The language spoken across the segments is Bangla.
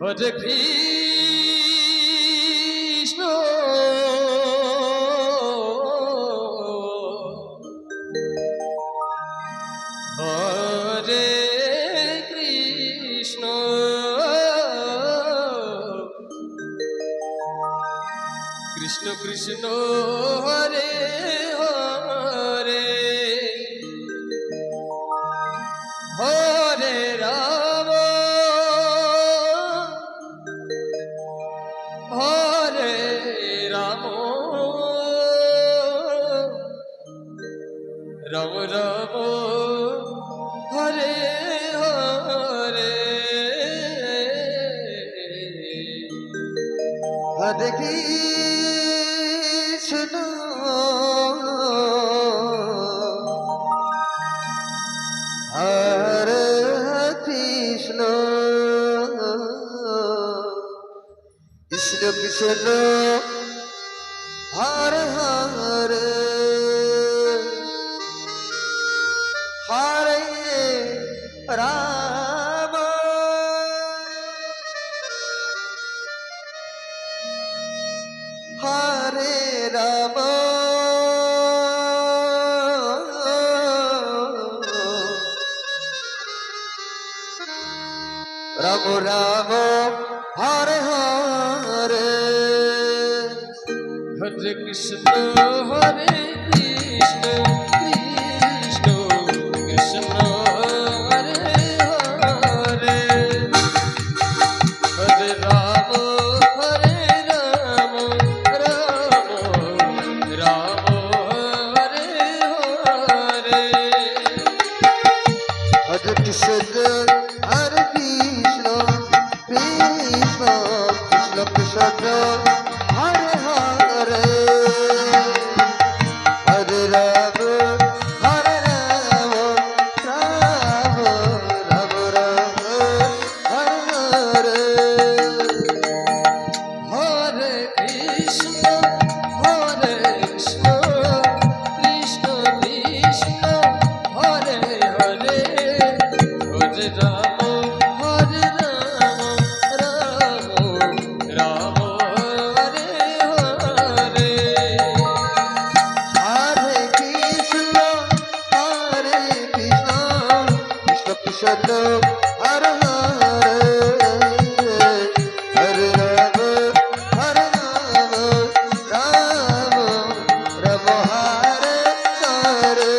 হরে কৃষ্ণ হরে কৃষ্ণ কৃষ্ণ কৃষ্ণ হরে হরে হরে রাম হরে রাম রাম রাম হরে হরে হরে কৃষ্ণ হরে কৃষ্ণ কৃষ্ণ কৃষ্ণ হরে হরে হরে রাম হরে রাম রাম রাম হরে হরে হরে কৃষ্ণ হরে কৃষ্ণ কৃষ্ণ কৃষ্ণ হরে হরে হরে রাম হরে রাম রাম রাম হরে হরে হরে কৃষ্ণ হরে কৃষ্ণ কৃষ্ণ কৃষ্ণ কৃষ্ণ হরে হরে হরে রাম হরে রাম রাম রাম রাম হরে হরে হরে কৃষ্ণ হরে কৃষ্ণ কৃষ্ণ কৃষ্ণ হরে হরে হরে রাম হরে রাম রাম রাম হরে হরে হরে কৃষ্ণ কৃষ্ণ কৃষ্ণ হরে হরে হরে রাম হরে রাম রাম রাম হরে হরে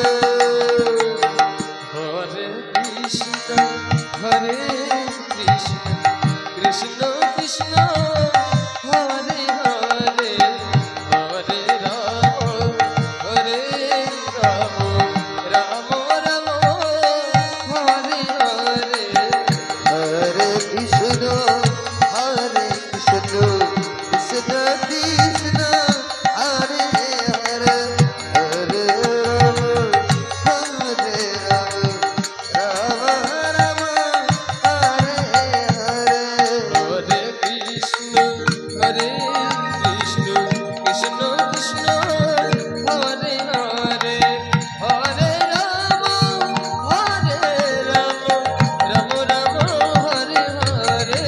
হরে কৃষ্ণ হরে কৃষ্ণ কৃষ্ণ কৃষ্ণ হরে হরে হরে রাম হরে রাম রাম রাম হরে হরে হরে কৃষ্ণ কৃষ্ণ কৃষ্ণ কৃষ্ণ হরে হরে হরে রাম হরে রাম রাম রাম হরে হরে হরে কৃষ্ণ হরে কৃষ্ণ কৃষ্ণ কৃষ্ণ হরে হরে হরে রাম রাম রাম হরে হরে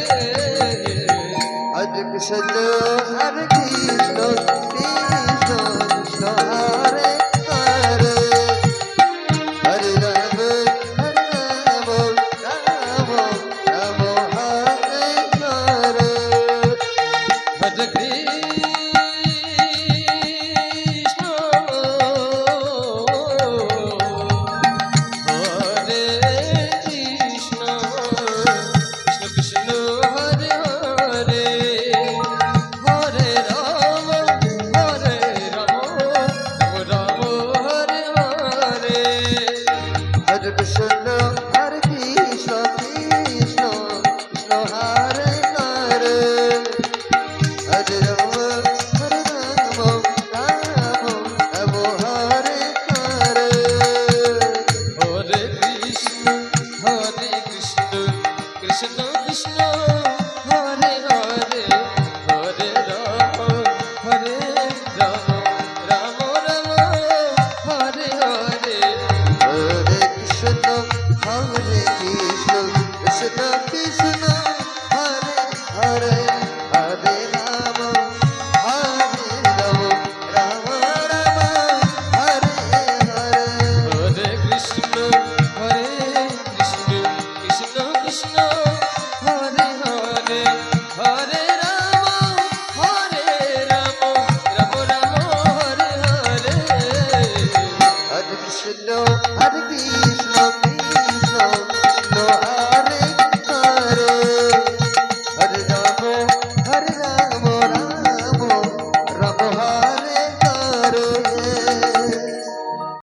হরে কৃষ্ণ হরে কৃষ্ণ কৃষ্ণ কৃষ্ণ হরে হরে হরে রাম রাম রাম হরে হরে হরে কৃষ্ণ হরে কৃষ্ণ কৃষ্ণ কৃষ্ণ হরে হরে হরে রাম রাম রাম হরে হরে হরে কৃষ্ণ হরে কৃষ্ণ কৃষ্ণ কৃষ্ণ হরে হরে হরে রাম রাম রাম হরে হরে হরে কৃষ্ণ কৃষ্ণ কৃষ্ণ হরে হরে হরে রাম রাম রাম হরে হরে হরে কৃষ্ণ কৃষ্ণ কৃষ্ণ